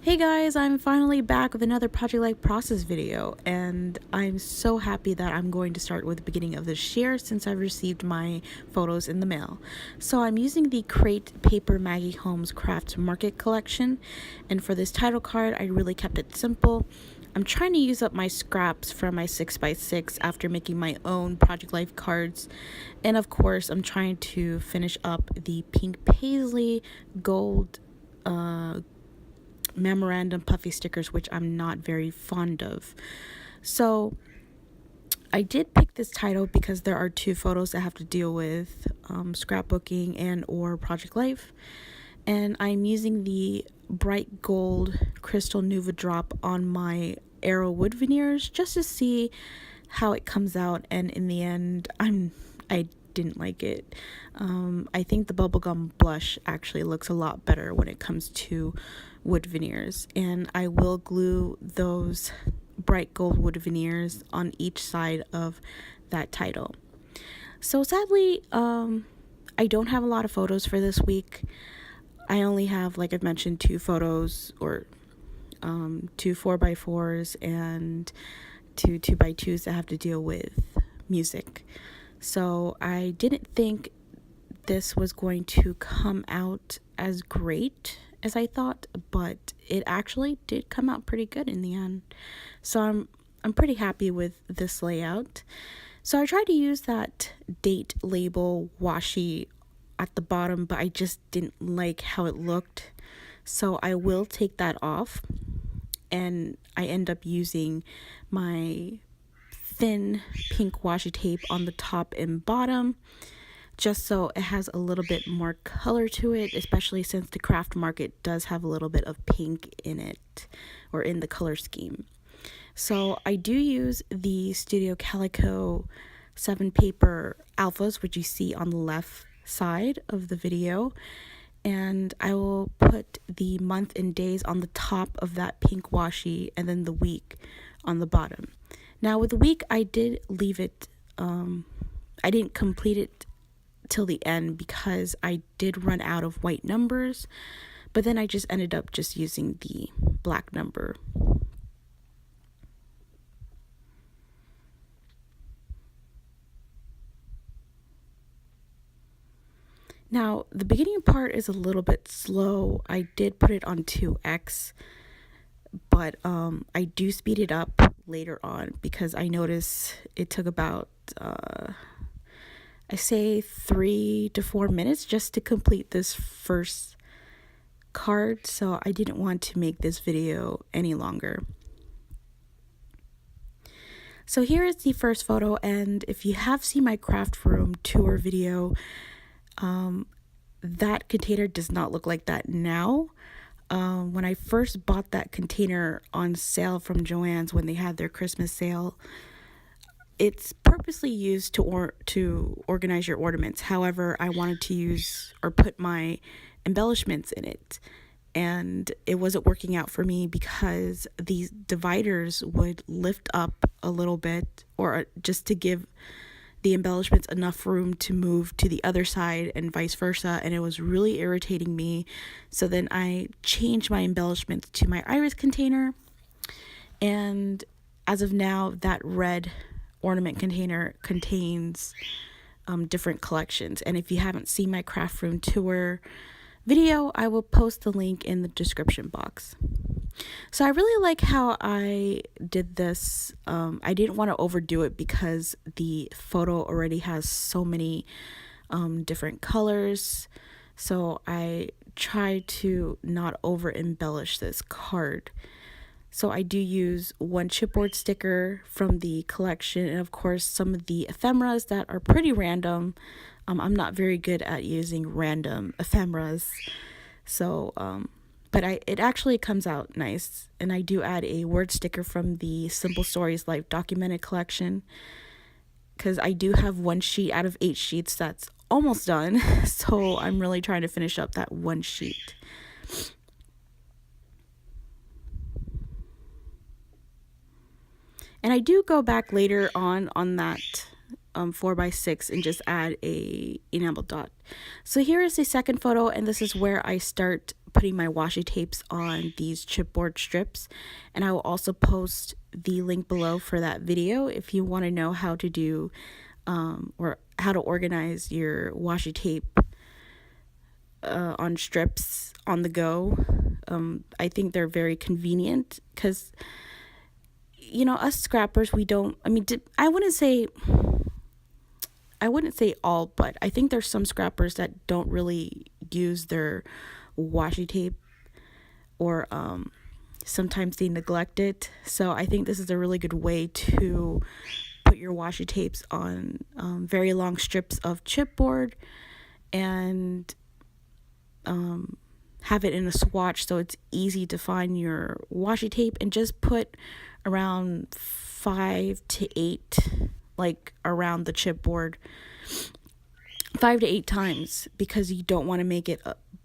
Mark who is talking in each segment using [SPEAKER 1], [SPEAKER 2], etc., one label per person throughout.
[SPEAKER 1] Hey guys, I'm finally back with another Project Life Process video, and I'm so happy that I'm going to start with the beginning of this year since I've received my photos in the mail. So I'm using the Crate Paper Maggie Holmes Craft Market Collection, and for this title card, I really kept it simple. I'm trying to use up my scraps from my 6x6 after making my own Project Life cards, and of course, I'm trying to finish up the pink paisley gold memorandum puffy stickers, which I'm not very fond of. So I did pick this title because there are two photos that have to deal with scrapbooking and or Project Life, and I'm using the bright gold crystal Nuva drop on my arrow wood veneers just to see how it comes out, and in the end I didn't like it. I think the bubblegum blush actually looks a lot better when it comes to wood veneers, and I will glue those bright gold wood veneers on each side of that title. So sadly, I don't have a lot of photos for this week. I only have, like I've mentioned, two photos, or two 4x4s and two 2x2s that have to deal with music. So I didn't think this was going to come out as great as I thought, but it actually did come out pretty good in the end. So I'm pretty happy with this layout. So I tried to use that date label washi at the bottom, but I just didn't like how it looked. So I will take that off, and I end up using my thin pink washi tape on the top and bottom, just so it has a little bit more color to it, especially since the craft market does have a little bit of pink in it, or in the color scheme. So I do use the Studio Calico 7 paper alphas, which you see on the left side of the video, and I will put the month and days on the top of that pink washi, and then the week on the bottom. Now with the week, I did leave it, I didn't complete it till the end because I did run out of white numbers, but then I just ended up just using the black number. Now the beginning part is a little bit slow. I did put it on 2x, but I do speed it up later on because I noticed it took about I say 3 to 4 minutes just to complete this first card, so I didn't want to make this video any longer. So here is the first photo, and if you have seen my craft room tour video, that container does not look like that now. When I first bought that container on sale from Joann's when they had their Christmas sale, it's purposely used to organize your ornaments. However, I wanted to use or put my embellishments in it, and it wasn't working out for me because these dividers would lift up a little bit, or just to give the embellishments enough room to move to the other side and vice versa, and it was really irritating me. So then I changed my embellishments to my iris container, and as of now, that red ornament container contains different collections. And if you haven't seen my craft room tour video, I will post the link in the description box. So I really like how I did this. I didn't want to overdo it because the photo already has so many different colors, so I try to not over embellish this card. So I do use one chipboard sticker from the collection, and of course some of the ephemeras that are pretty random. I'm not very good at using random ephemeras, so but it actually comes out nice. And I do add a word sticker from the Simple Stories Life Documented collection, because I do have one sheet out of 8 sheets that's almost done, so I'm really trying to finish up that one sheet. And I do go back later on that 4x6 and just add a enamel dot. So here is the second photo, and this is where I start putting my washi tapes on these chipboard strips, and I will also post the link below for that video if you want to know how to do or how to organize your washi tape on strips on the go. I think they're very convenient because, you know, us scrappers, we don't, I mean, I wouldn't say all, but I think there's some scrappers that don't really use their washi tape, or sometimes they neglect it. So I think this is a really good way to put your washi tapes on very long strips of chipboard and have it in a swatch so it's easy to find your washi tape, and just put around 5 to 8, like around the chipboard 5 to 8 times, because you don't want to make it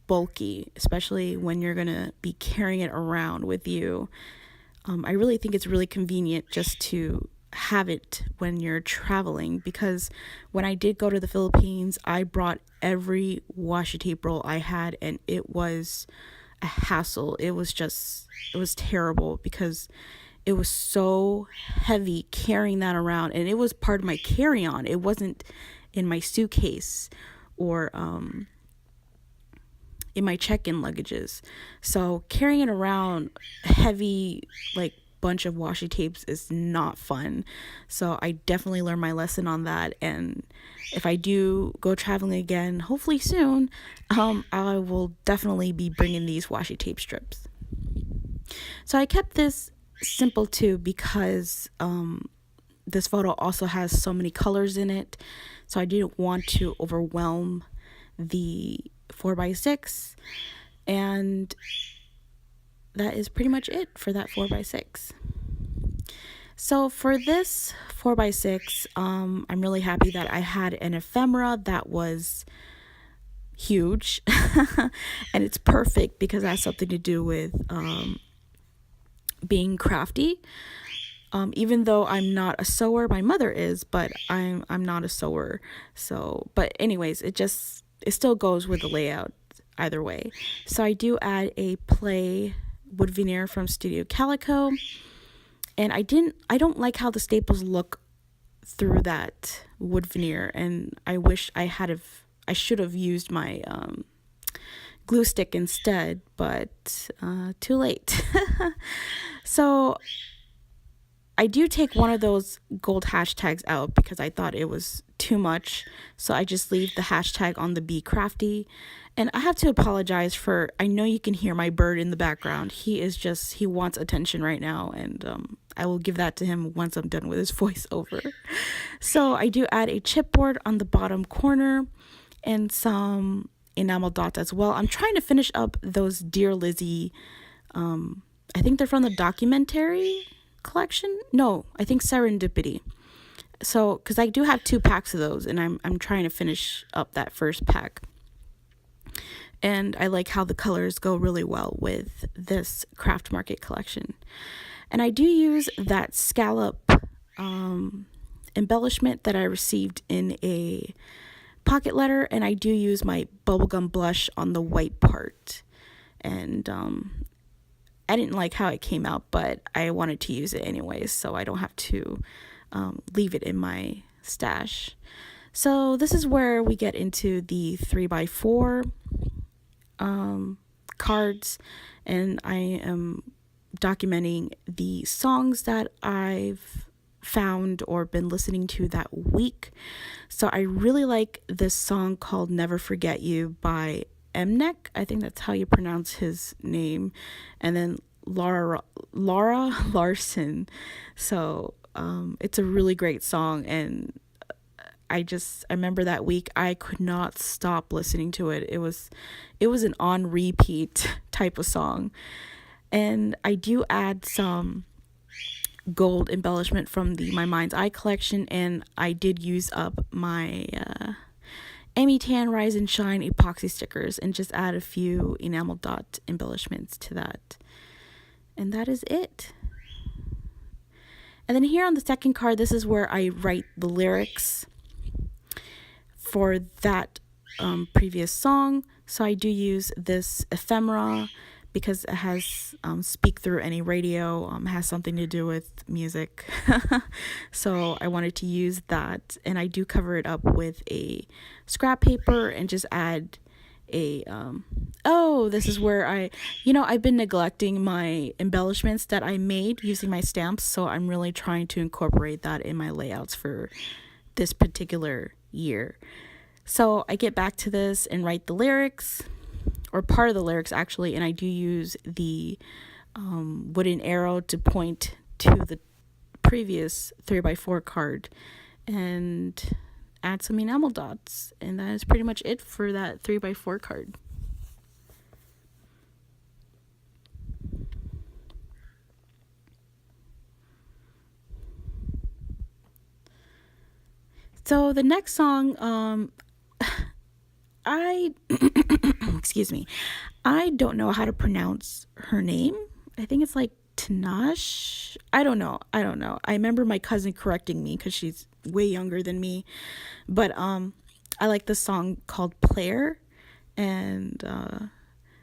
[SPEAKER 1] bulky, especially when you're gonna be carrying it around with you. I really think it's really convenient just to have it when you're traveling, because when I did go to the Philippines, I brought every washi tape roll I had, and it was a hassle. It was terrible because it was so heavy carrying that around, and it was part of my carry-on. It wasn't in my suitcase or in my check-in luggages. So carrying it around heavy, like, bunch of washi tapes is not fun. So I definitely learned my lesson on that, and if I do go traveling again, hopefully soon, I will definitely be bringing these washi tape strips. So I kept this simple too, because this photo also has so many colors in it, so I didn't want to overwhelm the 4x6, and that is pretty much it for that 4x6. So for this 4x6, I'm really happy that I had an ephemera that was huge and it's perfect because it has something to do with being crafty. Even though I'm not a sewer, my mother is, but I'm not a sewer. So, but anyways, it still goes with the layout either way. So I do add a play wood veneer from Studio Calico, and I don't like how the staples look through that wood veneer, and I wish I should have used my glue stick instead, but too late. So I do take one of those gold hashtags out because I thought it was too much. So I just leave the hashtag on the Be Crafty. And I have to apologize for, I know you can hear my bird in the background. He wants attention right now, and I will give that to him once I'm done with his voiceover. So I do add a chipboard on the bottom corner and some enamel dots as well. I'm trying to finish up those Dear Lizzie, I think they're from the documentary collection. No, I think Serendipity. So, because I do have 2 packs of those, and I'm trying to finish up that first pack. And I like how the colors go really well with this Craft Market collection. And I do use that scallop embellishment that I received in a pocket letter, and I do use my bubblegum blush on the white part. And I didn't like how it came out, but I wanted to use it anyways, so I don't have to leave it in my stash. So this is where we get into the 3x4 cards, and I am documenting the songs that I've found or been listening to that week. So I really like this song called Never Forget You by Mnek. I think that's how you pronounce his name. And then Laura Larson. So it's a really great song, and I remember that week I could not stop listening to it. It was an on repeat type of song. And I do add some gold embellishment from the My Mind's Eye collection, and I did use up my Amy Tan Rise and Shine epoxy stickers and just add a few enamel dot embellishments to that. And that is it. And then here on the second card, this is where I write the lyrics for that previous song. So I do use this ephemera because it has speak through any radio, has something to do with music. So I wanted to use that, and I do cover it up with a scrap paper and just add a oh, this is where I've been neglecting my embellishments that I made using my stamps, so I'm really trying to incorporate that in my layouts for this particular year. So I get back to this and write the lyrics, or part of the lyrics actually, and I do use the wooden arrow to point to the previous 3x4 card and add some enamel dots, and that is pretty much it for that 3x4 card. So the next song, I excuse me, I don't know how to pronounce her name. I think it's like Tanash. I don't know. I remember my cousin correcting me because she's way younger than me. But I like this song called Player, and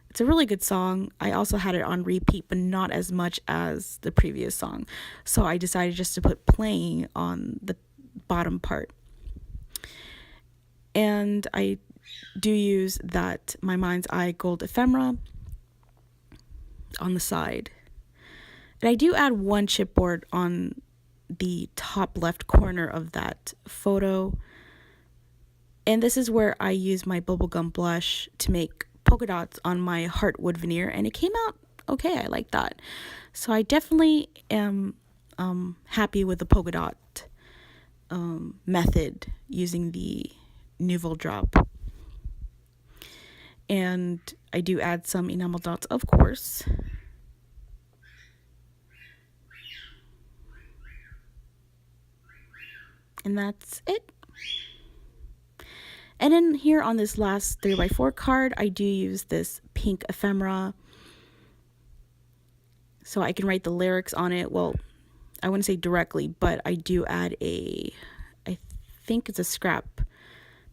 [SPEAKER 1] it's a really good song. I also had it on repeat, but not as much as the previous song. So I decided just to put playing on the bottom part. And I do use that My Mind's Eye gold ephemera on the side. And I do add one chipboard on the top left corner of that photo. And this is where I use my bubblegum blush to make polka dots on my heartwood veneer, and it came out okay. I like that. So I definitely am happy with the polka dot method using the Nouveau drop. And I do add some enamel dots, of course. And that's it. And then here on this last 3x4 card, I do use this pink ephemera, so I can write the lyrics on it. Well, I wouldn't say directly, but I do add I think it's a scrap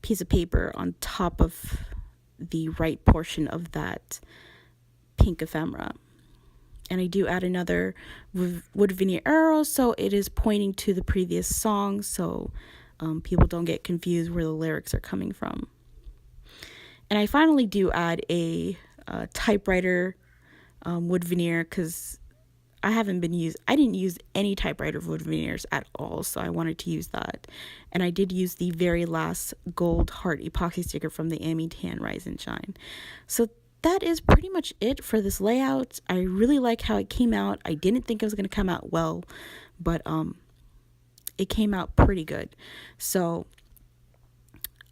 [SPEAKER 1] piece of paper on top of the right portion of that pink ephemera. And I do add another wood veneer arrow, so it is pointing to the previous song, so people don't get confused where the lyrics are coming from. And I finally do add a typewriter wood veneer, because I didn't use any typewriter wood veneers at all, so I wanted to use that. And I did use the very last gold heart epoxy sticker from the Amy Tan Rise and Shine. So that is pretty much it for this layout. I really like how it came out. I didn't think it was going to come out well, but it came out pretty good. So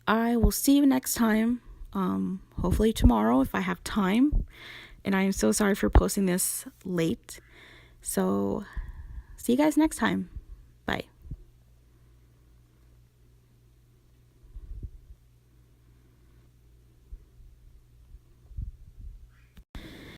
[SPEAKER 1] I will see you next time, hopefully tomorrow if I have time. And I am so sorry for posting this late. So see you guys next time.